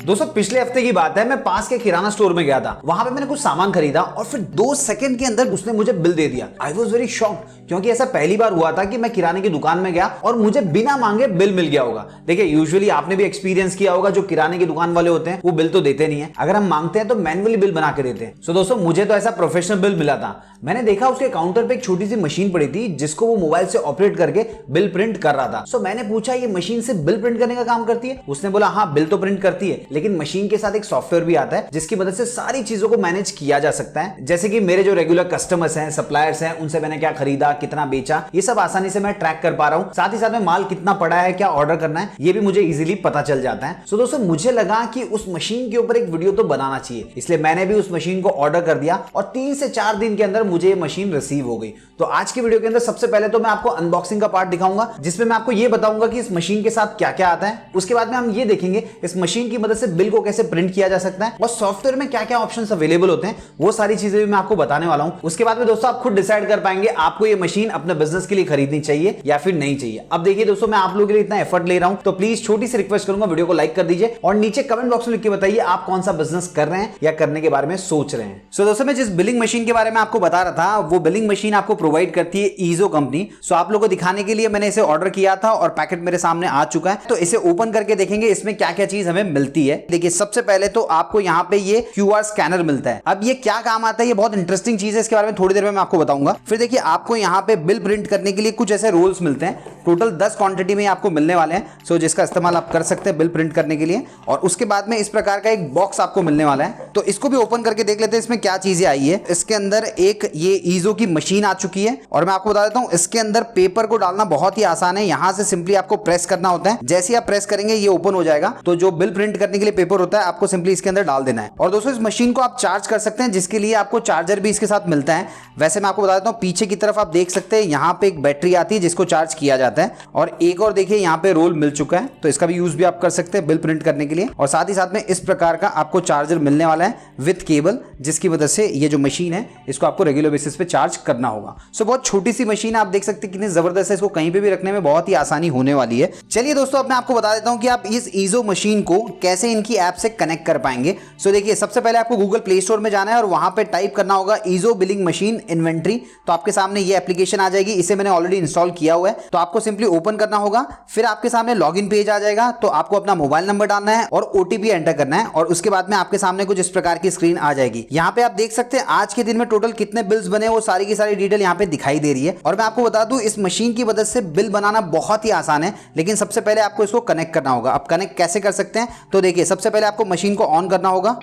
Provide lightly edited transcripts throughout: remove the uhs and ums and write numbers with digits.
दोस्तों पिछले हफ्ते की बात है, मैं पास के किराना स्टोर में गया था। वहां पे मैंने कुछ सामान खरीदा और फिर 2 सेकंड के अंदर उसने मुझे बिल दे दिया। आई वॉज वेरी शॉक्ड, क्योंकि ऐसा पहली बार हुआ था कि मैं किराने की दुकान में गया और मुझे बिना मांगे बिल मिल गया होगा। देखिए यूजुअली आपने भी एक्सपीरियंस किया होगा, जो किराने की दुकान वाले होते हैं वो बिल तो देते नहीं है। अगर हम मांगते हैं तो मैनुअली बिल बना के देते हैं। सो दोस्तों मुझे तो ऐसा प्रोफेशनल बिल मिला था। मैंने देखा उसके काउंटर पे एक छोटी सी मशीन पड़ी थी जिसको वो मोबाइल से ऑपरेट करके बिल प्रिंट कर रहा था। सो मैंने पूछा ये मशीन से बिल प्रिंट करने का काम करती है? उसने बोला हाँ बिल तो प्रिंट करती है, लेकिन मशीन के साथ एक सॉफ्टवेयर भी आता है जिसकी मदद से सारी चीजों को मैनेज किया जा सकता है। जैसे कि मेरे जो रेगुलर कस्टमर्स हैं, सप्लायर्स हैं, उनसे मैंने क्या खरीदा, कितना बेचा, ये सब आसानी से मैं ट्रैक कर पा रहा हूं। साथ ही साथ में माल कितना पड़ा है, क्या ऑर्डर करना है, ये भी मुझे इजीली पता चल जाता है। सो दोस्तों मुझे लगा कि उस मशीन के ऊपर एक वीडियो तो बनाना चाहिए, इसलिए मैंने भी उस मशीन को ऑर्डर कर दिया और 3 से 4 दिन के अंदर मुझे ये मशीन रिसीव हो गई। तो आज की वीडियो के अंदर सबसे पहले तो मैं आपको अनबॉक्सिंग का पार्ट दिखाऊंगा, जिसमें मैं आपको ये बताऊंगा कि इस मशीन के साथ क्या क्या आता है। उसके बाद में हम ये देखेंगे इस मशीन की मदद से बिल को कैसे प्रिंट किया जा सकता है और सॉफ्टवेयर में क्या क्या ऑप्शंस अवेलेबल होते हैं, वो सारी चीजें भी मैं आपको बताने वाला हूं। उसके बाद में दोस्तों आप खुद डिसाइड कर पाएंगे आपको ये मशीन अपने बिजनेस के लिए खरीदनी चाहिए या फिर नहीं चाहिए। अब देखिए दोस्तों, मैं आप लोगों के लिए इतना एफर्ट ले रहा हूं, तो प्लीज छोटी सी रिक्वेस्ट करूंगा, वीडियो को लाइक कर दीजिए और नीचे कमेंट बॉक्स में लिख के बताइए आप कौन सा बिजनेस कर रहे हैं या करने के बारे में सोच रहे हैं। सो दोस्तों मैं जिस बिलिंग मशीन के बारे में आपको बता रहा था, वो बिलिंग मशीन आपको प्रोवाइड करती है ईजो कंपनी। सो आप लोगों को दिखाने के लिए मैंने इसे ऑर्डर किया था और पैकेट मेरे सामने आ चुका है। तो इसे ओपन करके देखेंगे इसमें क्या क्या चीज हमें मिलती है। देखिए सबसे पहले तो आपको यहाँ पे ये QR स्कैनर मिलता है। अब ये क्या काम आता है, ये बहुत इंटरेस्टिंग चीज है, इसके बारे में थोड़ी देर में मैं आपको बताऊंगा। फिर देखिए आपको यहाँ पे बिल प्रिंट करने के लिए कुछ ऐसे रोल्स मिलते हैं, टोटल 10 क्वांटिटी में आपको मिलने वाले हैं। सो जिसका इस्तेमाल आप कर सकते हैं बिल प्रिंट करने के लिए। और उसके बाद में इस प्रकार का एक बॉक्स आपको मिलने वाला है, तो इसको भी ओपन करके देख लेते हैं इसमें क्या चीजें आई है। इसके अंदर एक ये ईजो की मशीन आ चुकी है और मैं आपको बता देता हूँ इसके अंदर पेपर को डालना बहुत ही आसान है। यहाँ से सिंपली आपको प्रेस करना होता है, जैसे आप प्रेस करेंगे ये ओपन हो जाएगा। तो जो बिल प्रिंट करने के लिए पेपर होता है आपको सिंपली इसके अंदर डाल देना है। और दोस्तों इस मशीन को आप चार्ज कर सकते हैं, जिसके लिए आपको चार्जर भी इसके साथ मिलता है। वैसे मैं आपको बता देता हूँ पीछे की तरफ आप देख सकते हैं यहाँ पे एक बैटरी आती है जिसको चार्ज किया जाता है। और एक और देखिए यहाँ पे रोल मिल चुका है, तो इसका भी यूज भी आप कर सकते हैं बिल प्रिंट करने के लिए। और साथ ही साथ में इस प्रकार का आपको चार्जर मिलने वाला है विद केबल, जिसकी मदद से ये जो मशीन है इसको आपको रेगुलर बेसिस पे चार्ज करना होगा। सो बहुत छोटी सी मशीन आप देख सकते हैं कितनी जबरदस्त है, इसको कहीं पे भी रखने में बहुत ही आसानी होने वाली है। चलिए दोस्तों अब मैं आपको बता देता हूं कि आप इस ईजो मशीन को कैसे इनकी ऐप से कनेक्ट कर पाएंगे। सो देखिए सबसे पहले आपको गूगल प्ले स्टोर में जाना है और वहां पे टाइप करना होगा ईजो बिलिंग मशीन इन्वेंट्री। तो आपके सामने ये एप्लीकेशन आ जाएगी, इसे मैंने ऑलरेडी इंस्टॉल किया हुआ है। तो आपको सिंपली ओपन करना होगा, फिर आपके सामने लॉगिन पेज आ जाएगा। तो आपको अपना मोबाइल नंबर डालना है और ओटीपी एंटर करना है और उसके बाद में आपके सामने कुछ इस प्रकार की स्क्रीन आ जाएगी। यहाँ पे आप देख सकते हैं आज के दिन में टोटल कितने बिल्स बने, वो सारी की सारी डिटेल यहाँ पे दिखाई दे रही है। और मैं आपको बता दूं इस मशीन की मदद से बिल बनाना बहुत ही आसान है, लेकिन सबसे पहले आपको इसको कनेक्ट करना होगा। अब कनेक्ट कैसे कर सकते हैं, तो देखिए सबसे पहले आपको मशीन को ऑन करना होगा।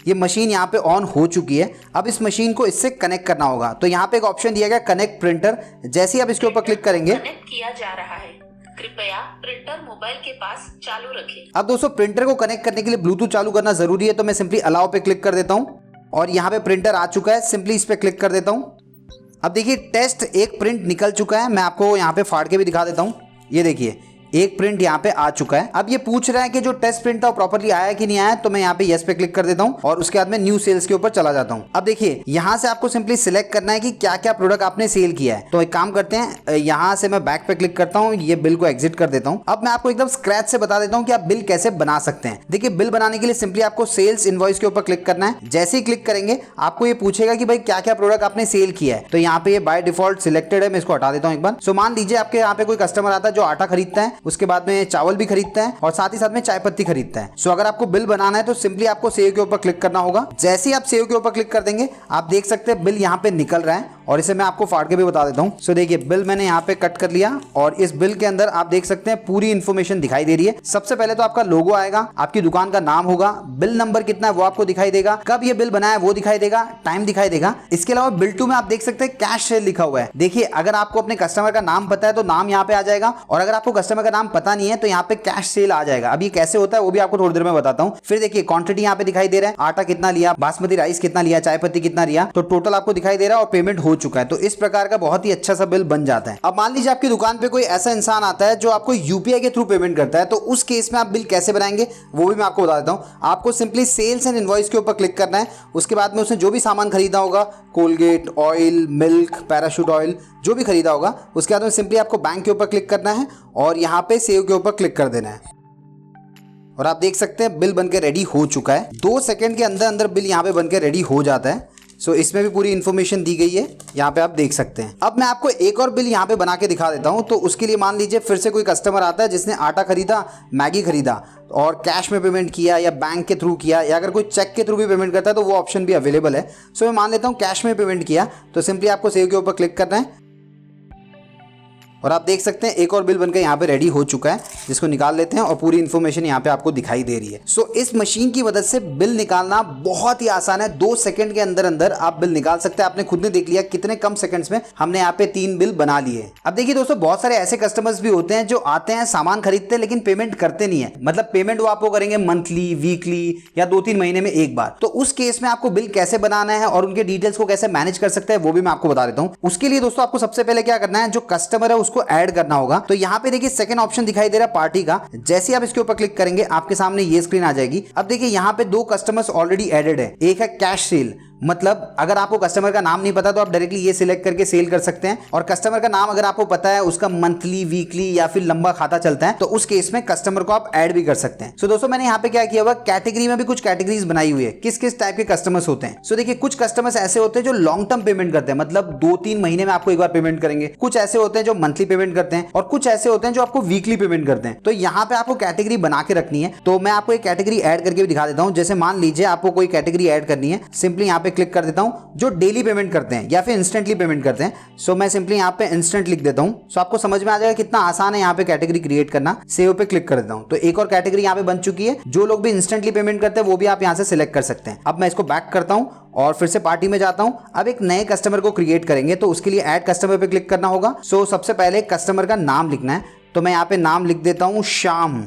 ये मशीन यहाँ पे ऑन हो चुकी है। अब इस मशीन को इससे कनेक्ट करना होगा। तो यहाँ पे एक ऑप्शन दिया गया कनेक्ट प्रिंटर, जैसे ही आप इसके ऊपर क्लिक करेंगे कनेक्ट किया जा रहा है, कृपया प्रिंटर मोबाइल के पास चालू रखें। अब दोस्तों प्रिंटर को कनेक्ट करने के लिए ब्लूटूथ चालू करना जरूरी है, तो मैं सिंपली अलाउ पे क्लिक कर देता हूँ और यहाँ पे प्रिंटर आ चुका है, सिंपली इस पे क्लिक कर देता हूँ। अब देखिए टेस्ट एक प्रिंट निकल चुका है, मैं आपको यहाँ पे फाड़ के भी दिखा देता हूँ। ये देखिए एक प्रिंट यहाँ पे आ चुका है। अब ये पूछ रहा है कि जो टेस्ट प्रिंट था वो प्रॉपर्ली आया कि नहीं आया, तो मैं यहाँ पे यस पे क्लिक कर देता हूँ और उसके बाद में न्यू सेल्स के ऊपर चला जाता हूँ। अब देखिए यहाँ से आपको सिंपली सिलेक्ट करना है कि क्या क्या प्रोडक्ट आपने सेल किया है। तो एक काम करते हैं, यहाँ से मैं बैक पे क्लिक करता हूँ, ये बिल को एग्जिट कर देता हूँ। अब मैं आपको एकदम स्क्रैच से बता देता हूँ कि आप बिल कैसे बना सकते हैं। देखिए बिल बनाने के लिए सिंपली आपको सेल्स इनवॉइस के ऊपर क्लिक करना है। जैसे ही क्लिक करेंगे आपको ये पूछेगा कि भाई क्या क्या प्रोडक्ट आपने सेल किया है। तो यहाँ पे ये बाय डिफॉल्ट सिलेक्टेड है, मैं इसको हटा देता हूँ एक बार। सो मान लीजिए आपके यहाँ पे कोई कस्टमर आता है जो आटा खरीदता है, उसके बाद में चावल भी खरीदता है और साथ ही साथ में चाय पत्ती खरीदता है। सो अगर आपको बिल बनाना है तो सिंपली आपको सेव के ऊपर क्लिक करना होगा। जैसे ही आप सेव के ऊपर क्लिक कर देंगे आप देख सकते हैं बिल यहाँ पे निकल रहा है और इसे मैं आपको फाड़ के भी बता देता हूँ। सो देखिए बिल मैंने यहाँ पे कट कर लिया और इस बिल के अंदर आप देख सकते हैं पूरी इंफॉर्मेशन दिखाई दे रही है। सबसे पहले तो आपका लोगो आएगा, आपकी दुकान का नाम होगा, बिल नंबर कितना है वो आपको दिखाई देगा, कब ये बिल बनाया वो दिखाई देगा, टाइम दिखाई देगा। इसके अलावा बिल 2 में आप देख सकते हैं कैश सेल लिखा हुआ है। देखिए अगर आपको अपने कस्टमर का नाम पता है तो नाम यहाँ पे आ जाएगा, और अगर आपको कस्टमर का नाम पता नहीं है तो यहाँ पे कैश सेल आ जाएगा। अब ये कैसे होता है वो भी आपको थोड़ी देर में बताता हूँ। फिर देखिए क्वांटिटी यहाँ पे दिखाई दे रहा है, आटा कितना लिया, बासमती राइस कितना लिया, चाय पत्ती कितना लिया, तो टोटल आपको दिखाई दे रहा है और पेमेंट हो चुका है। तो इस प्रकार का बहुत ही अच्छा सा बिल बन जाता है। अब मान लीजिए आपकी दुकान पे कोई ऐसा इंसान आता है जो आपको यूपीआई के थ्रू पेमेंट करता है, तो उस केस में आप बिल कैसे बनाएंगे वो भी मैं आपको बता देता हूँ। आपको सिंपली सेल्स एंड इनवॉइस के ऊपर क्लिक करना है। उसके बाद में उसने जो भी सामान खरीदा होगा, Colgate, oil, milk, parachute oil, जो भी खरीदा होगा, उसके बाद में सिंपली आपको बैंक के ऊपर क्लिक करना है और यहाँ पे सेव के ऊपर क्लिक कर देना है। और आप देख सकते हैं बिल बनके रेडी हो चुका है। 2 सेकंड के अंदर अंदर बिल यहाँ पे बनके रेडी हो जाता है। सो इसमें भी पूरी इन्फॉर्मेशन दी गई है, यहाँ पे आप देख सकते हैं। अब मैं आपको एक और बिल यहाँ पे बना के दिखा देता हूँ। तो उसके लिए मान लीजिए फिर से कोई कस्टमर आता है जिसने आटा खरीदा, मैगी खरीदा और कैश में पेमेंट किया या बैंक के थ्रू किया, या अगर कोई चेक के थ्रू भी पेमेंट करता है तो वो ऑप्शन भी अवेलेबल है। सो मैं मान लेता हूँ कैश में पेमेंट किया, तो सिंपली आपको सेव के ऊपर क्लिक करना है और आप देख सकते हैं एक और बिल बनकर यहाँ पे रेडी हो चुका है, जिसको निकाल लेते हैं और पूरी इन्फॉर्मेशन यहाँ पे आपको दिखाई दे रही है। सो इस मशीन की मदद से बिल निकालना बहुत ही आसान है। 2 सेकंड के अंदर अंदर आप बिल निकाल सकते हैं। आपने खुद ने देख लिया कितने कम सेकंड्स में हमने यहाँ पे 3 बिल बना लिए। अब देखिए दोस्तों, बहुत सारे ऐसे कस्टमर्स भी होते हैं जो आते हैं, सामान खरीदते हैं लेकिन पेमेंट करते नहीं है। मतलब पेमेंट वो आपको करेंगे मंथली, वीकली या 2-3 महीने में एक बार। तो उस केस में आपको बिल कैसे बनाना है और उनके डिटेल्स को कैसे मैनेज कर सकते हैं वो भी मैं आपको बता देता हूँ। उसके लिए दोस्तों आपको सबसे पहले क्या करना है, जो कस्टमर है उसको ऐड करना होगा। तो यहाँ पे देखिए सेकंड ऑप्शन दिखाई दे रहा है पार्टी का। जैसे आप इसके ऊपर क्लिक करेंगे आपके सामने ये स्क्रीन आ जाएगी। अब देखिए यहाँ पे 2 कस्टमर्स ऑलरेडी एडेड है। एक है कैश सेल, मतलब अगर आपको कस्टमर का नाम नहीं पता तो आप डायरेक्टली ये सिलेक्ट करके सेल कर सकते हैं। और कस्टमर का नाम अगर आपको पता है, उसका मंथली, वीकली या फिर लंबा खाता चलता है, तो उस केस में कस्टमर को आप ऐड भी कर सकते हैं। सो दोस्तों मैंने यहाँ पे क्या किया हुआ, कैटेगरी में भी कुछ कैटेगरीज बनाई हुई है, किस किस टाइप के कस्टमर्स होते हैं। सो देखिए कुछ कस्टमर्स ऐसे होते हैं जो लॉन्ग टर्म पेमेंट करते हैं, मतलब 2-3 महीने में आपको एक बार पेमेंट करेंगे। कुछ ऐसे होते हैं जो मंथली पेमेंट करते हैं और कुछ ऐसे होते हैं जो आपको वीकली पेमेंट करते हैं। तो यहाँ पे आपको कैटेगरी बना के रखनी है। तो मैं आपको एक कैटेगरी ऐड करके भी दिखा देता हूँ। जैसे मान लीजिए आपको कोई कैटेगरी ऐड करनी है, सिंपली यहाँ पे क्लिक कर देता हूँ, जो डेली पेमेंट करते हैं या फिर इंस्टेंटली पेमेंट करते हैं। सो मैं सिंपली यहाँ पे इंस्टेंट लिख देता हूँ। सो आपको समझ में आ जाएगा कितना आसान है यहाँ पे कैटेगरी क्रिएट करना। सेव पे क्लिक कर देता हूँ, तो एक और कैटेगरी यहाँ पे बन चुकी है। जो लोग भी इंस्टेंटली पेमेंट करते हैं वो भी आप यहाँ से सिलेक्ट कर सकते हैं। अब मैं इसको बैक करता हूँ और फिर से पार्टी में जाता हूं। अब एक नए कस्टमर को क्रिएट करेंगे, तो उसके लिए ऐड कस्टमर पे क्लिक करना होगा। सो सबसे पहले कस्टमर का नाम लिखना है, तो मैं यहाँ पे नाम लिख देता हूं श्याम।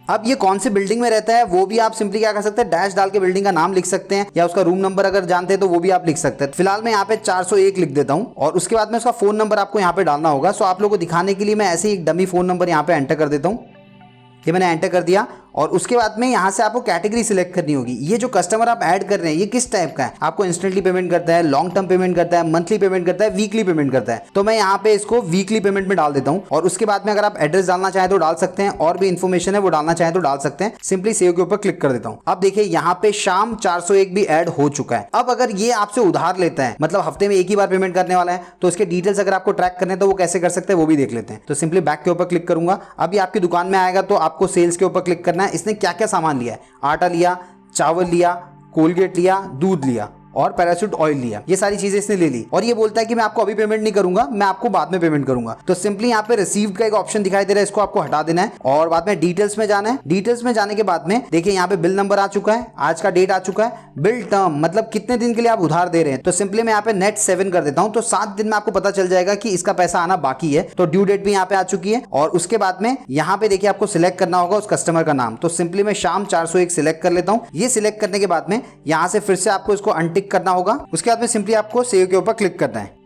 अब ये कौन सी बिल्डिंग में रहता है वो भी आप सिंपली क्या कर सकते हैं, डैश डाल के बिल्डिंग का नाम लिख सकते हैं, या उसका रूम नंबर अगर जानते हैं तो वो भी आप लिख सकते हैं। फिलहाल मैं यहाँ पे 401 लिख देता हूँ और उसके बाद में उसका फोन नंबर आपको यहाँ पे डालना होगा। सो आप लोगों को दिखाने के लिए मैं ऐसे ही एक डमी फोन नंबर यहाँ पे एंटर कर देता हूँ। ये मैंने एंटर कर दिया और उसके बाद में यहाँ से आपको कैटेगरी सिलेक्ट करनी होगी। ये जो कस्टमर आप ऐड कर रहे हैं ये किस टाइप का है, आपको इंस्टेंटली पेमेंट करता है, लॉन्ग टर्म पेमेंट करता है, मंथली पेमेंट करता है, वीकली पेमेंट करता है। तो मैं यहाँ पे इसको वीकली पेमेंट में डाल देता हूँ। और उसके बाद में अगर आप एड्रेस डालना चाहें तो डाल सकते हैं, और भी इन्फॉर्मेशन है वो डालना चाहें तो डाल सकते हैं। सिंपली सेव के ऊपर क्लिक कर देता हूँ। अब देखिए यहाँ पे शाम 401 भी ऐड हो चुका है। अब अगर ये आपसे उधार लेता है, मतलब हफ्ते में एक ही बार पेमेंट करने वाला है, तो उसके डिटेल्स अगर आपको ट्रैक करने तो वो कैसे कर सकते हैं वो भी देख लेते हैं। तो सिंपली बैक के ऊपर क्लिक करूंगा। अभी आपकी दुकान में आएगा तो आपको सेल्स के ऊपर क्लिक करना है। इसने क्या क्या सामान लिया है, आटा लिया, चावल लिया, कोलगेट लिया, दूध लिया और पैराशूट ऑयल लिया। ये सारी चीजें इसने ले ली और ये बोलता है कि मैं आपको अभी पेमेंट नहीं करूंगा, मैं आपको बाद में पेमेंट करूंगा। तो सिंपली यहाँ पे रिसीव्ड का एक ऑप्शन दिखाई दे रहा है, इसको आपको हटा देना है और बाद में डिटेल्स में जाना है। डिटेल्स में जाने के बाद में देखिए यहाँ पे बिल नंबर आ चुका है, आज का डेट आ चुका है, बिल टर्म मतलब कितने दिन के लिए आप उधार दे रहे हैं। तो सिंपली मैं यहाँ पे नेट 7 कर देता हूँ। तो 7 दिन में आपको पता चल जाएगा कि इसका पैसा आना बाकी है। तो ड्यू डेट भी यहाँ पे आ चुकी है और उसके बाद में यहाँ पे देखिए आपको सिलेक्ट करना होगा उस कस्टमर का नाम। तो सिंपली मैं शाम 401 सिलेक्ट कर लेता हूँ। ये सिलेक्ट करने के बाद में यहाँ से फिर से आपको इसको अनटिक करना होगा। उसके बाद में सिंपली आपको सेव के ऊपर क्लिक करना है।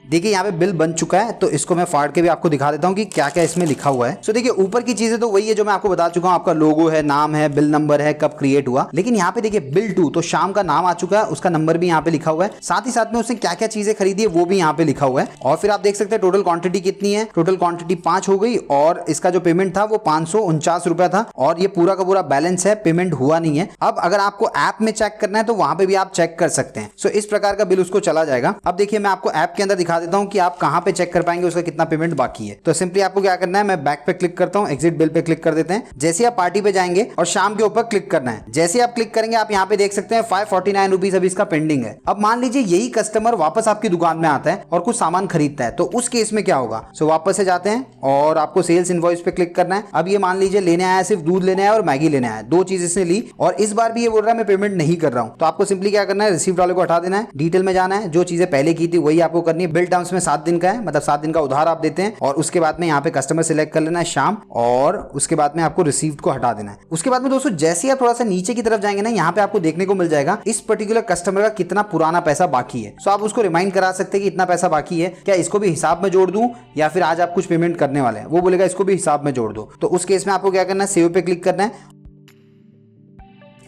देखिए यहाँ पे बिल बन चुका है, तो इसको मैं फाड़ के भी आपको दिखा देता हूँ कि क्या क्या इसमें लिखा हुआ है। सो देखिए ऊपर की चीजें तो वही है जो मैं आपको बता चुका हूँ, आपका लोगो है, नाम है, बिल नंबर है, कब क्रिएट हुआ। लेकिन यहाँ पे देखिए बिल टू, तो शाम का नाम आ चुका है, उसका नंबर भी यहाँ पे लिखा हुआ है, साथ ही साथ में उसने क्या क्या चीजें खरीदी है वो भी यहाँ पे लिखा हुआ है। और फिर आप देख सकते हैं टोटल क्वांटिटी कितनी है, टोटल क्वांटिटी 5 हो गई और इसका जो पेमेंट था वो 549 रुपया था और ये पूरा का पूरा बैलेंस है, पेमेंट हुआ नहीं है। अब अगर आपको ऐप में चेक करना है तो वहां पे भी आप चेक कर सकते हैं। सो इस प्रकार का बिल उसको चला जाएगा। अब देखिए मैं आपको ऐप के अंदर दिखा देता हूँ कि आप कहाँ पे चेक कर पाएंगे उसका कितना पेमेंट बाकी है। तो सिंपली आपको क्या करना है, मैं बैक पे क्लिक करता हूं, एग्जिट बिल पे क्लिक कर देते हैं। जैसे आप पार्टी पे जाएंगे और शाम के ऊपर क्लिक करना है, जैसे आप क्लिक करेंगे आप यहाँ पे देख सकते हैं 549 रुपीज अभी इसका पेंडिंग है। अब मान लीजिए यही कस्टमर वापस आपकी दुकान में आता है और कुछ सामान खरीदता है, तो उस केस में क्या होगा। सो वापस से जाते हैं और आपको सेल्स इनवॉइस पे क्लिक करना है। अब ये मान लीजिए लेने आया, सिर्फ दूध लेने आया और मैगी लेने आया, 2 चीज इसने ली और इस बार भी ये बोल रहा है मैं पेमेंट नहीं कर रहा हूं। तो आपको सिंपली क्या करना है, रिसीव्ड वाले को हटा देना है, डिटेल में जाना है, जो चीजें पहले की थी वही आपको करनी है। बिल टर्म्स में 7 दिन का है, मतलब 7 दिन का उधार आप देते हैं और उसके बाद में यहाँ पे कस्टमर सिलेक्ट कर लेना है शाम और उसके बाद में आपको रिसीव्ड को हटा देना है। उसके बाद में दोस्तों जैसे ही आप थोड़ा सा नीचे की तरफ जाएंगे ना, यहाँ पे आपको देखने को मिल जाएगा इस पर्टिकुलर कस्टमर का कितना पुराना पैसा बाकी है। सो आप उसको रिमाइंड करा सकते हैं कि इतना पैसा बाकी है, क्या इसको भी हिसाब में जोड़ दूं या फिर आज आप कुछ पेमेंट करने वाले हैं, वो बोलेगा इसको भी हिसाब में जोड़ दो। तो उस केस में आपको क्या करना है, सेव पे क्लिक करना है।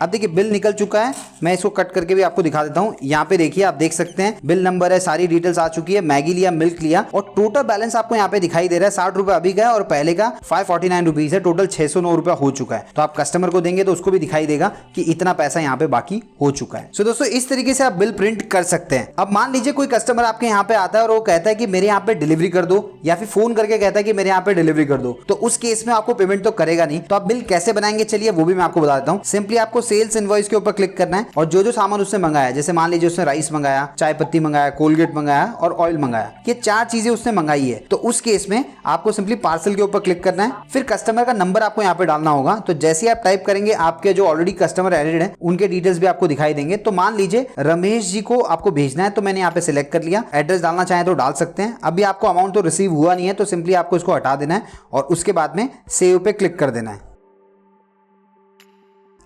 अब देखिए बिल निकल चुका है, मैं इसको कट करके भी आपको दिखा देता हूँ। यहाँ पे देखिए आप देख सकते हैं बिल नंबर है, सारी डिटेल्स आ चुकी है, मैगी लिया, मिल्क लिया और टोटल बैलेंस आपको यहाँ पे दिखाई दे रहा है 60 रुपए अभी का है और पहले का 549 रुपीज है। टोटल 609 रुपया हो चुका है। तो आप कस्टमर को देंगे तो उसको भी दिखाई देगा कि इतना पैसा यहाँ पे बाकी हो चुका है। सो दोस्तों इस तरीके से आप बिल प्रिंट कर सकते हैं। अब मान लीजिए कोई कस्टमर आपके यहाँ पे आता है और वो कहता है कि मेरे यहाँ पे डिलीवरी कर दो, या फिर फोन करके कहता है कि मेरे यहाँ पे डिलीवरी कर दो, तो उस केस में आपको पेमेंट तो करेगा नहीं। तो आप बिल कैसे बनाएंगे चलिए वो भी मैं आपको बता देता हूँ। सिंपली आपको सेल्स इनवॉइस के ऊपर क्लिक करना है और जो जो सामान उसने मंगाया, जैसे मान लीजिए उसने राइस मंगाया, चाय पत्ती मंगाया, कोलगेट मंगाया और ऑयल मंगाया, ये 4 चीजें उसने मंगाई है, तो उस केस में आपको सिंपली पार्सल के ऊपर क्लिक करना है। फिर कस्टमर का नंबर आपको यहाँ पे डालना होगा। तो जैसे आप टाइप करेंगे आपके जो ऑलरेडी कस्टमर एडेड है उनके डिटेल्स भी आपको दिखाई देंगे। तो मान लीजिए रमेश जी को आपको भेजना है, तो मैंने यहाँ पे सिलेक्ट कर लिया। एड्रेस डालना चाहें तो डाल सकते हैं। अभी आपको अमाउंट तो रिसीव हुआ नहीं है, तो सिंपली आपको इसको हटा देना है और उसके बाद में सेव पे क्लिक कर देना है।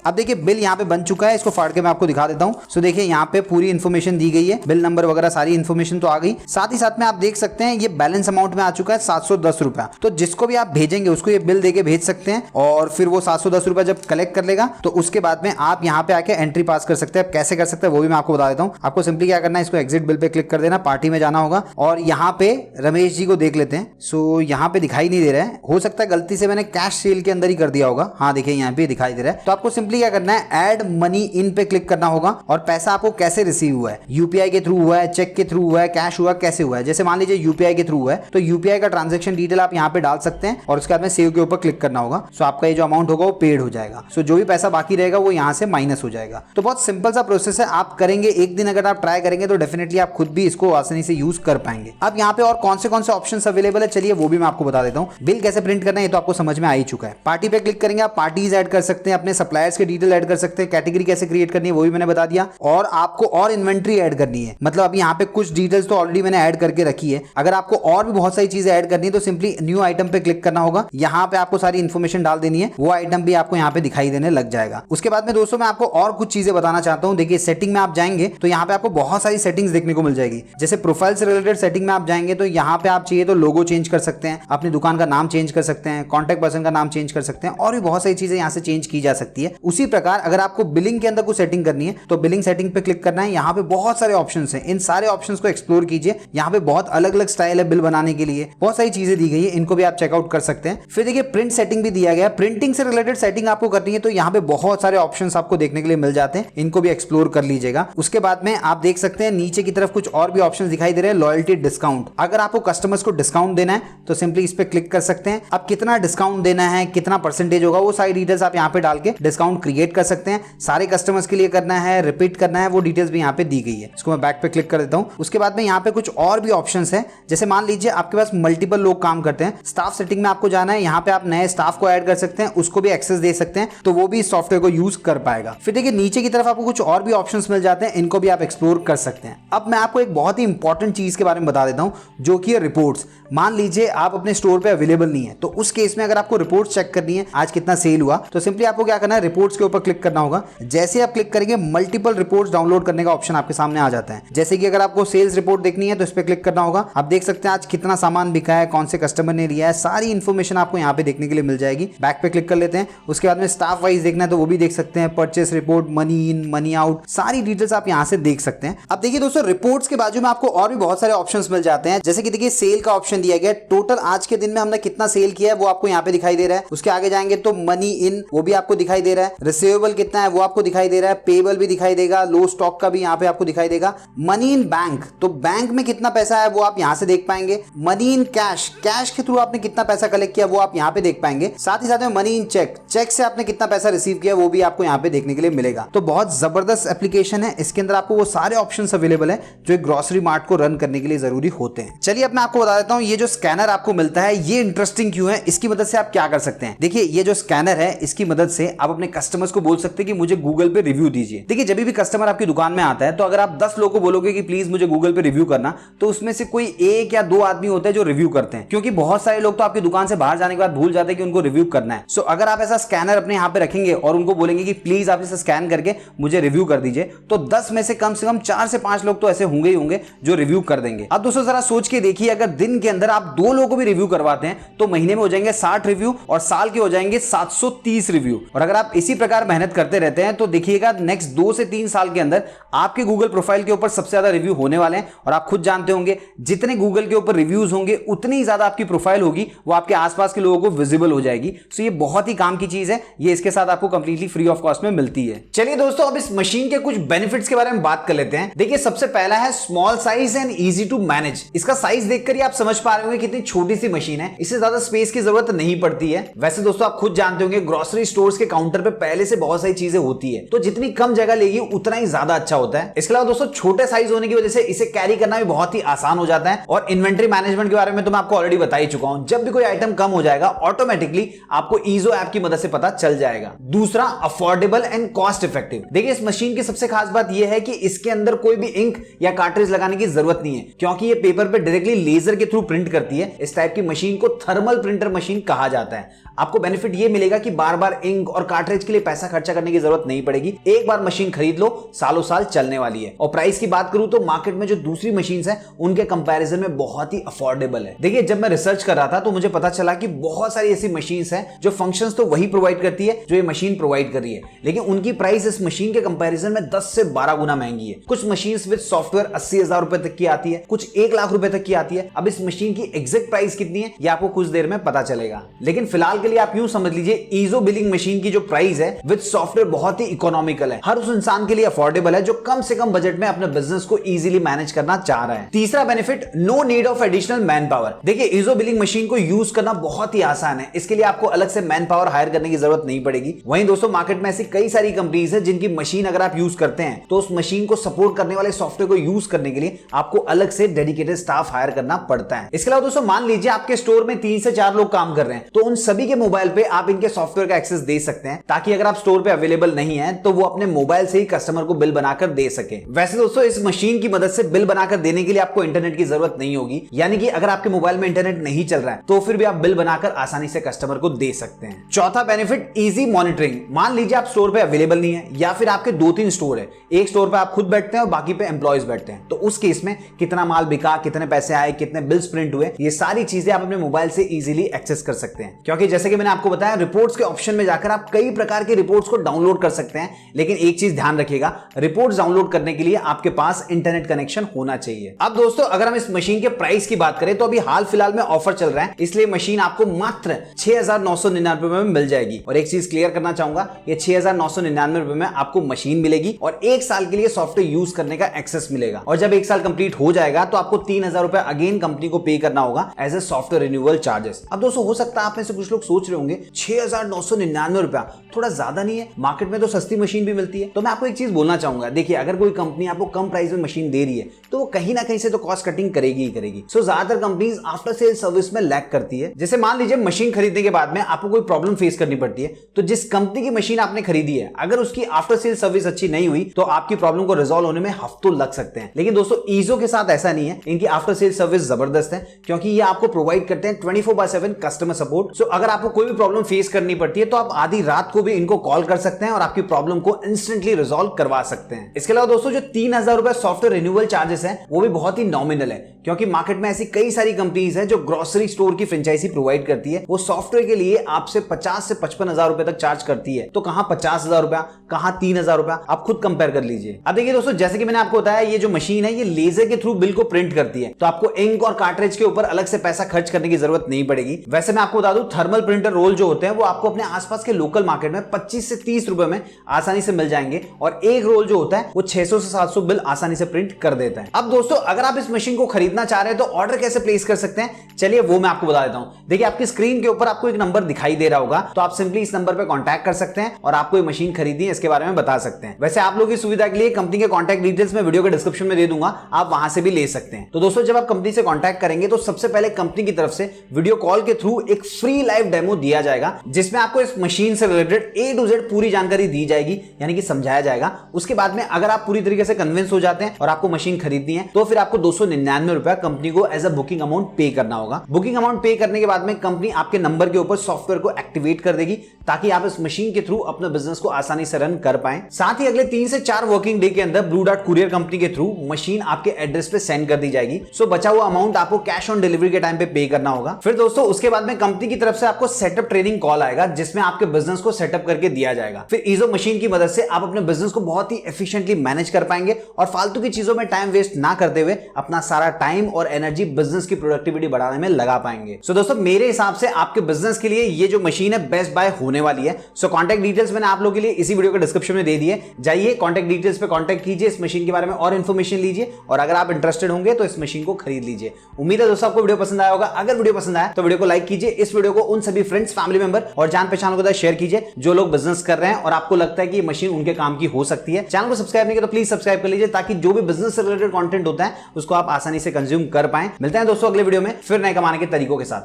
अब देखिए बिल यहाँ पे बन चुका है, इसको फाड़ के मैं आपको दिखा देता हूँ। सो देखिए यहाँ पे पूरी इन्फॉर्मेशन दी गई है, बिल नंबर वगैरह सारी इन्फॉर्मेशन तो आ गई। साथ ही साथ में आप देख सकते हैं ये बैलेंस अमाउंट में आ चुका है 710 रुपया। तो जिसको भी आप भेजेंगे उसको ये बिल देके भेज सकते हैं और फिर वो 710 रुपया जब कलेक्ट कर लेगा तो उसके बाद में आप यहाँ पे आके एंट्री पास कर सकते हैं। कैसे कर सकते हैं वो भी मैं आपको बता देता हूँ। आपको सिंपली क्या करना है, इसको एग्जिट बिल पे क्लिक कर देना, पार्टी में जाना होगा और यहाँ पे रमेश जी को देख लेते हैं। सो यहाँ पे दिखाई नहीं दे रहा है, हो सकता है गलती से मैंने कैश सेल के अंदर ही कर दिया होगा। हाँ देखिए यहाँ पे दिखाई दे रहा है। तो आपको सिंपली क्या करना है, ऐड मनी इन पे क्लिक करना होगा और पैसा आपको कैसे रिसीव हुआ है, यूपीआई के थ्रू हुआ है, चेक के थ्रू हुआ है, कैश हुआ, कैसे हुआ है। जैसे मान लीजिए यूपीआई के थ्रू हुआ है तो यूपीआई का ट्रांजैक्शन डिटेल आप यहाँ पे डाल सकते हैं और उसके बाद में सेव के ऊपर क्लिक करना होगा। सो आपका ये जो अमाउंट होगा वो पेड हो जाएगा। सो जो भी पैसा बाकी रहेगा वो यहाँ से माइनस हो जाएगा। तो बहुत सिंपल सा प्रोसेस है, आप करेंगे एक दिन अगर आप ट्राई करेंगे तो डेफिनेटली आप खुद भी इसको आसानी से यूज कर पाएंगे। अब यहाँ पे और कौन से ऑप्शन अवेलेबल है चलिए वो भी मैं आपको बता देता हूँ। बिल कैसे प्रिंट करना है ये तो आपको समझ में आ ही चुका है। पार्टी पे क्लिक करेंगे, आप पार्टीज ऐड कर सकते हैं, अपने सप्लायर्स के डिटेल ऐड कर सकते हैं, कैटेगरी कैसे क्रिएट करनी है वो भी मैंने बता दिया और आपको और इन्वेंट्री ऐड करनी है। मतलब अभी यहाँ पे कुछ डिटेल्स तो ऑलरेडी मैंने ऐड करके रखी है। अगर आपको और भी बहुत सारी चीजें ऐड करनी है तो सिंपली न्यू आइटम पे क्लिक करना होगा। यहाँ पे आपको सारी इन्फॉर्मेशन डाल देनी है, वो आइटम भी आपको यहाँ पे दिखाई देने लग जाएगा। उसके बाद में दोस्तों मैं आपको और कुछ चीजें बताना चाहता हूँ। देखिए सेटिंग में आप जाएंगे तो यहाँ पे आपको बहुत सारी सेटिंग्स देखने को मिल जाएगी। जैसे प्रोफाइल से रिलेटेड सेटिंग में आप जाएंगे तो यहाँ पे आप चाहिए तो लोगो चेंज कर सकते हैं, अपनी दुकान का नाम चेंज कर सकते हैं, कॉन्टैक्ट पर्सन का नाम चेंज कर सकते हैं और भी बहुत सारी चीजें यहाँ से चेंज की जा सकती है। उसी प्रकार अगर आपको बिलिंग के अंदर कुछ सेटिंग करनी है तो बिलिंग सेटिंग पे क्लिक करना है। यहाँ पे बहुत सारे ऑप्शंस हैं, इन सारे ऑप्शंस को एक्सप्लोर कीजिए। यहाँ पे बहुत अलग अलग स्टाइल है बिल बनाने के लिए, बहुत सारी चीजें दी गई है, इनको भी आप चेकआउट कर सकते हैं। फिर देखिए प्रिंट सेटिंग भी दिया गया है, प्रिंटिंग से रिलेटेड सेटिंग आपको करनी है तो यहाँ पे बहुत सारे ऑप्शंस आपको देखने के लिए मिल जाते हैं, इनको भी एक्सप्लोर कर लीजिएगा। उसके बाद में आप देख सकते हैं नीचे की तरफ कुछ और भी ऑप्शंस दिखाई दे रहे हैं, लॉयल्टी डिस्काउंट। अगर आपको कस्टमर्स को डिस्काउंट देना है तो सिंपली इस पे क्लिक कर सकते हैं। अब कितना डिस्काउंट देना है, कितना परसेंटेज होगा, वो सारी डिटेल्स आप यहाँ पे डाल के डिस्काउंट क्रिएट कर सकते हैं। सारे कस्टमर्स के लिए करना है, रिपीट करना है, वो डिटेल्स भी यहाँ पे दी गई है। इसको मैं बैक पे क्लिक कर देता हूँ। उसके बाद में यहाँ पे कुछ और भी ऑप्शंस है, जैसे मान लीजिए आपके पास मल्टीपल लोग काम करते हैं, स्टाफ सेटिंग में आपको जाना है, यहाँ पे आप नए स्टाफ को ऐड कर सकते हैं, उसको भी एक्सेस दे सकते हैं, तो वो भी इस सॉफ्टवेयर को यूज कर पाएगा। फिर देखिए नीचे की तरफ आपको कुछ और भी ऑप्शंस मिल जाते हैं, इनको भी आप एक्सप्लोर कर सकते हैं। अब मैं आपको एक बहुत ही इंपॉर्टेंट चीज के बारे में बता देता हूँ जो कि है रिपोर्ट्स। मान लीजिए आप अपने स्टोर पे अवेलेबल नहीं है, तो उस केस में अगर आपको रिपोर्ट्स चेक करनी है आज कितना सेल हुआ, तो सिंपली आपको क्या करना है, रिपोर्ट्स के ऊपर क्लिक करना होगा। जैसे आप क्लिक करेंगे मल्टीपल रिपोर्ट्स डाउनलोड करने का ऑप्शन आपके सामने आ जाता है। जैसे कि अगर आपको सेल्स रिपोर्ट देखनी है तो इस पे क्लिक करना होगा। आप देख सकते हैं आज कितना सामान बिका है, कौन से कस्टमर ने लिया है, सारी इंफॉर्मेशन आपको यहाँ पे देखने के लिए मिल जाएगी। बैक पे क्लिक कर लेते हैं। उसके बाद में स्टाफ वाइज देखना है तो वो भी देख सकते हैं, purchase report, money in, money out, सारी डिटेल्स आप यहाँ से देख सकते हैं। अब देखिए दोस्तों रिपोर्ट्स के बाजू में आपको और भी बहुत सारे ऑप्शंस मिल जाते हैं, जैसे कि देखिए सेल का ऑप्शन दिया गया है, टोटल आज के दिन में हमने कितना सेल किया है वो आपको यहाँ पे दिखाई दे रहा है। उसके आगे जाएंगे तो मनी इन, वो भी आपको दिखाई दे रहा है, रिसीवेबल कितना है वो आपको दिखाई दे रहा है, पेबल भी दिखाई देगा, लो स्टॉक का भी यहाँ पे आपको दिखाई देगा। मनी इन बैंक, तो बैंक में कितना पैसा है वो आप यहाँ से देख पाएंगे। मनी इन कैश, कैश के थ्रू आपने कितना पैसा कलेक्ट किया वो आप यहाँ पे देख पाएंगे। साथ ही साथ में मनी इन चेक, चेक से आपने कितना पैसा रिसीव किया वो भी आपको यहाँ पे देखने के लिए मिलेगा। तो बहुत जबरदस्त एप्लीकेशन है, इसके अंदर आपको वो सारे ऑप्शंस अवेलेबल है जो एक ग्रोसरी मार्ट को रन करने के लिए जरूरी होते हैं। चलिए अब मैं आपको बता देता हूँ ये जो स्कैनर आपको मिलता है ये इंटरेस्टिंग क्यों है, इसकी मदद से आप क्या कर सकते हैं। देखिए ये जो स्कैनर है इसकी मदद से आप अपने कस्टमर्स को बोल सकते हैं कि मुझे गूगल पे रिव्यू दीजिए। देखिए जब भी कस्टमर आपकी दुकान में आता है तो अगर आप 10 लोगों को बोलोगे कि प्लीज मुझे गूगल पे रिव्यू करना, तो उसमें से कोई एक या दो आदमी होते हैं जो रिव्यू करते हैं, क्योंकि बहुत सारे लोग तो आपकी दुकान से बाहर जाने के बाद भूल जाते हैं कि उनको रिव्यू करना है। सो अगर आप ऐसा स्कैनर अपने यहाँ पे रखेंगे और उनको बोलेंगे कि प्लीज आप इसे स्कैन करके मुझे रिव्यू कर दीजिए, तो 10 में से कम 4 से 5 लोग तो ऐसे होंगे ही होंगे जो रिव्यू कर देंगे। अब दोस्तों जरा सोच के देखिए, अगर दिन के अंदर आप 2 लोगों को भी रिव्यू करवाते हैं तो महीने में हो जाएंगे 60 रिव्यू और साल के हो जाएंगे 730 रिव्यू। और अगर आप इसी इसी प्रकार मेहनत करते रहते हैं तो देखिएगा नेक्स्ट 2 से 3 साल के अंदर आपके गूगल प्रोफाइल के ऊपर सबसे ज्यादा रिव्यू होने वाले हैं। और आप खुद जानते होंगे जितने गूगल के ऊपर रिव्यूज होंगे उतनी ही ज्यादा आपकी प्रोफाइल होगी, वो आपके आसपास के लोगों को विजिबल हो जाएगी। सो ये बहुत ही काम की चीज है, ये इसके साथ आपको कंप्लीटली फ्री ऑफ कॉस्ट में मिलती है। चलिए दोस्तों, अब इस मशीन के कुछ बेनिफिट्स के बारे में बात कर लेते हैं। देखिए सबसे पहला है small size and easy to manage. इसका साइज देखकर ही आप समझ पा रहे होंगे कितनी छोटी सी मशीन है, इससे ज्यादा स्पेस की जरूरत नहीं पड़ती है। वैसे दोस्तों आप खुद जानते होंगे ग्रोसरी स्टोर्स के काउंटर पे पहले से बहुत सारी चीजें होती है, तो जितनी कम जगह लेगी उतना ही ज्यादा अच्छा होता है। इसके अलावा दोस्तों छोटे साइज होने की वजह से इसे कैरी करना भी बहुत ही आसान हो जाता है। और इन्वेंटरी मैनेजमेंट के बारे में तो मैं आपको ऑलरेडी बता ही चुका हूं, जब भी कोई आइटम कम हो जाएगा ऑटोमेटिकली आपको ईजो ऐप की मदद से पता चल जाएगा। दूसरा अफोर्डेबल एंड कॉस्ट इफेक्टिव। देखिए इस मशीन की सबसे खास बात यह है कि इसके अंदर कोई भी इंक या कार्ट्रिज लगाने की जरूरत नहीं है, क्योंकि ये पेपर पे डायरेक्टली लेजर के थ्रू प्रिंट करती है। इस टाइप की मशीन को थर्मल प्रिंटर मशीन कहा जाता है। आपको बेनिफिट ये मिलेगा कि बार बार इंक और कार्ट्रिज के लिए पैसा खर्चा करने की जरूरत नहीं पड़ेगी। एक बार मशीन खरीद लो, सालों साल चलने वाली है। और प्राइस की बात करूं तो मार्केट में जो दूसरी मशीन्स हैं उनके कंपैरिजन में बहुत ही अफोर्डेबल है। देखिए जब मैं रिसर्च कर रहा था तो मुझे पता चला कि बहुत सारी ऐसी मशीन्स हैं जो फंक्शंस तो वही प्रोवाइड करती है जो ये मशीन प्रोवाइड कर रही है, लेकिन उनकी प्राइस इस मशीन के कंपैरिजन में 10 से 12 गुना महंगी है। कुछ मशीन्स विद सॉफ्टवेयर 80,000 रुपए तक की आती है, कुछ 1 लाख रुपए तक की आती है। अब इस मशीन की एग्जैक्ट प्राइस कितनी है ये आपको कुछ देर में पता चलेगा, लेकिन फिलहाल के लिए आप यूं समझ लीजिए ईजो बिलिंग मशीन की जो प्राइस है विद सॉफ्टवेयर बहुत ही इकोनॉमिकल है, हर उस इंसान के लिए अफोर्डेबल है जो कम से कम बजट में अपने बिजनेस को इजीली मैनेज करना चाह रहा है। तीसरा benefit, no need of additional man power. देखिए ईजो बिलिंग मशीन को यूज करना बहुत ही आसान है, इसके लिए आपको अलग से मैन पावर हायर करने की जरूरत नहीं पड़ेगी। वहीं दोस्तों मार्केट में ऐसी कई सारी कंपनीज है जिनकी मशीन अगर आप यूज करते हैं तो उस मशीन को सपोर्ट करने वाले सॉफ्टवेयर को यूज करने के लिए आपको अलग से डेडिकेटेड स्टाफ हायर करना पड़ता है। इसके अलावा दोस्तों मान लीजिए आपके स्टोर में 3 से 4 लोग काम कर रहे हैं, तो उन सभी के मोबाइल पे आप इनके सॉफ्टवेयर का एक्सेस दे सकते हैं, ताकि अगर आप स्टोर पे अवेलेबल नहीं है तो वो अपने मोबाइल से ही कस्टमर को बिल बनाकर दे सके। वैसे दोस्तों इस मशीन की मदद से बिल बनाकर देने के लिए आपको इंटरनेट की जरूरत नहीं होगी, यानी कि अगर आपके मोबाइल में इंटरनेट नहीं चल रहा है तो फिर भी आप बिल बनाकर आसानी से कस्टमर को दे सकते हैं। चौथा बेनिफिट, इजी मॉनिटरिंग। मान लीजिए आप स्टोर पे अवेलेबल नहीं है या फिर आपके 2-3 स्टोर है, एक स्टोर पे आप खुद बैठते हैं और बाकी पे एम्प्लॉयज बैठते हैं, तो उस केस में कितना माल बिका, कितने पैसे आए, कितने बिल्स प्रिंट हुए, ये सारी चीजें आप अपने मोबाइल से इजीली एक्सेस कर सकते हैं। क्योंकि जैसे कि मैंने आपको बताया रिपोर्ट्स के ऑप्शन में जाकर आप कई प्रकार के रिपोर्ट्स को डाउनलोड कर सकते हैं, लेकिन एक चीज ध्यान रखिएगा, रिपोर्ट्स डाउनलोड करने के लिए आपके पास इंटरनेट कनेक्शन होना चाहिए। अब दोस्तों अगर हम इस मशीन के प्राइस की बात करें तो अभी हाल फिलहाल में ऑफर चल रहा है, इसलिए मशीन आपको मात्र 6,999 में मिल जाएगी। और एक चीज क्लियर करना चाहूंगा, ये 6,999 रुपए में आपको मशीन मिलेगी और 1 साल के लिए सॉफ्टवेयर यूज करने का एक्सेस मिलेगा। और जब 1 साल कंप्लीट हो जाएगा तो आपको 3,000 रुपए अगेन कंपनी को पे करना होगा as a software renewal charges. अब दोस्तों हो सकता है आप में से कुछ लोग सोच रहे होंगे 6,999 रुपया थोड़ा ज्यादा नहीं है, मार्केट में तो सस्ती मशीन भी मिलती है। तो मैं आपको एक चीज बोलना चाहूंगा, देखिए अगर कोई कंपनी आपको कम प्राइस में मशीन दे रही है तो वो कहीं ना कहीं से तो कॉस्ट कटिंग करेगी ही करेगी। सो ज्यादातर कंपनीज आफ्टर सेल सर्विस में लैग करती है। जैसे मान लीजिए मशीन खरीदने के बाद में आपको कोई प्रॉब्लम फेस करनी पड़ती है, तो जिस कंपनी की मशीन आपने खरीदी है अगर उसकी आफ्टर सेल सर्विस अच्छी नहीं हुई तो आपकी प्रॉब्लम को रिजॉल्व होने में हफ्तों लग सकते हैं। लेकिन दोस्तों ईजो के साथ ऐसा नहीं है, इनकी आफ्टर सेल सर्विस जबरदस्त है, क्योंकि ये आपको प्रोवाइड करते हैं 24/7 कस्टमर सपोर्ट। सो अगर आपको कोई भी प्रॉब्लम फेस करनी पड़ती है तो आप आधी रात को भी इनको कॉल कर सकते हैं और आपकी प्रॉब्लम को इंस्टेंटली रिजॉल्व करवा सकते हैं। इसके अलावा दोस्तों जो 3,000 रुपए सॉफ्टवेयर रिन्यूअल चार्जेस है वो भी बहुत ही नॉमिनल है, क्योंकि मार्केट में ऐसी कई सारी कंपनीज है जो ग्रोसरी स्टोर की फ्रेंचाइजी प्रोवाइड करती है, वो सॉफ्टवेयर के लिए आपसे 50 से 55,000 रुपए तक चार्ज करती है। तो कहां 50,000 रुपया, कहां 3,000 रुपया, आप खुद कंपेयर कर लीजिए। अब देखिए दोस्तों जैसे कि मैंने आपको बताया ये जो मशीन है ये लेजर के थ्रू बिल को प्रिंट करती है, तो आपको इंक और कार्ट्रिज के ऊपर अलग से पैसा खर्च करने की जरूरत नहीं पड़ेगी। वैसे मैं आपको बता दूं थर्मल प्रिंटर रोल जो होते हैं वो आपको अपने आसपास के लोकल मार्केट में 25 से 30 रुपए में आसानी से मिल जाएंगे, और एक रोल जो होता है वो 600 से 700 बिल आसानी से प्रिंट कर देता है। अब दोस्तों अगर आप इस मशीन को खरीदना चाह रहे हैं तो ऑर्डर कैसे प्लेस कर सकते हैं, चलिए वो मैं आपको बता देता हूं। देखिए आपकी स्क्रीन के ऊपर आपको एक नंबर दिखाई दे रहा होगा, तो आप सिंपली इस नंबर पे कांटेक्ट कर सकते हैं और आपको ये मशीन खरीदनी है इसके बारे में बता सकते हैं। वैसे आप लोगों की सुविधा के लिए कंपनी के कांटेक्ट डिटेल्स में वीडियो के डिस्क्रिप्शन में दे दूंगा, आप वहां से भी ले सकते हैं। तो दोस्तों जब आप कंपनी से कांटेक्ट करेंगे तो सबसे पहले कंपनी की तरफ से वीडियो कॉल के थ्रू एक फ्री लाइव डेमो दिया जाएगा, जिसमें आपको इस मशीन से रिलेटेड A to Z पूरी जानकारी दी जाएगी, यानी कि समझाया जाएगा। उसके बाद में अगर आप पूरी तरीके से कन्विंस हो जाते हैं और आपको मशीन खरीदनी है तो फिर आपको 299 रुपया कंपनी को एज अ बुकिंग अमाउंट पे करना होगा। बुकिंग अमाउंट पे करने के बाद में कंपनी आपके नंबर के ऊपर सॉफ्टवेयर को एक्टिवेट कर देगी, ताकि आप इस मशीन के थ्रू अपने बिजनेस को आसानी से रन कर पाए। साथ ही अगले 3 से 4 वर्किंग डे के अंदर ब्लू डार्ट कुरियर कंपनी के थ्रू मशीन आपके एड्रेस पे सेंड कर दी जाएगी। सो बचा हुआ अमाउंट आपको कैश ऑन डिलीवरी के टाइम पे पे करना होगा। फिर दोस्तों उसके बाद में कंपनी की तरफ से आपको सेटअप ट्रेनिंग कॉल आएगा, जिसमें आपके बिजनेस को सेटअप सेटअप करके दिया जाएगा। फिर ईजो मशीन की मदद से आप अपने बिजनेस को बहुत ही एफिशिएंटली मैनेज कर पाएंगे और फालतू की चीजों में टाइम वेस्ट ना करते हुए अपना सारा टाइम और एनर्जी बिजनेस की प्रोडक्टिविटी बढ़ाने में लगा पाएंगे। सो दोस्तों, मेरे हिसाब से आपके बिजनेस के लिए ये जो मशीन है बेस्ट बाय होने वाली है। सो कॉन्टैक्ट डिटेल्स मैंने आप लोगों के लिए इसी वीडियो के डिस्क्रिप्शन में दे दिए, जाइए कॉन्टैक्ट डिटेल्स पे कॉन्टैक्ट कीजिए, इस मशीन के बारे में और इन्फॉर्मेशन लीजिए और अगर आप इंटरेस्टेड होंगे तो इस मशीन को खरीद लीजिए। उम्मीद है दोस्तों आपको वीडियो पसंद आया होगा। अगर वीडियो पसंद आया तो वीडियो को लाइक कीजिए, इस वीडियो को उन सभी फ्रेंड्स, फैमिली मेंबर और जान पहचान को शेयर कीजिए जो लोग बिजनेस कर रहे हैं और आपको लगता है कि ये मशीन उनके काम की हो सकती है। चैनल को सब्सक्राइब नहीं किया तो प्लीज सब्सक्राइब कर लीजिए ताकि जो भी बिजनेस से रिलेटेड कंटेंट होता है उसको आप आसानी से कंज्यूम कर पाएं। मिलते हैं दोस्तों अगले वीडियो में फिर नए कमाने के तरीकों के साथ।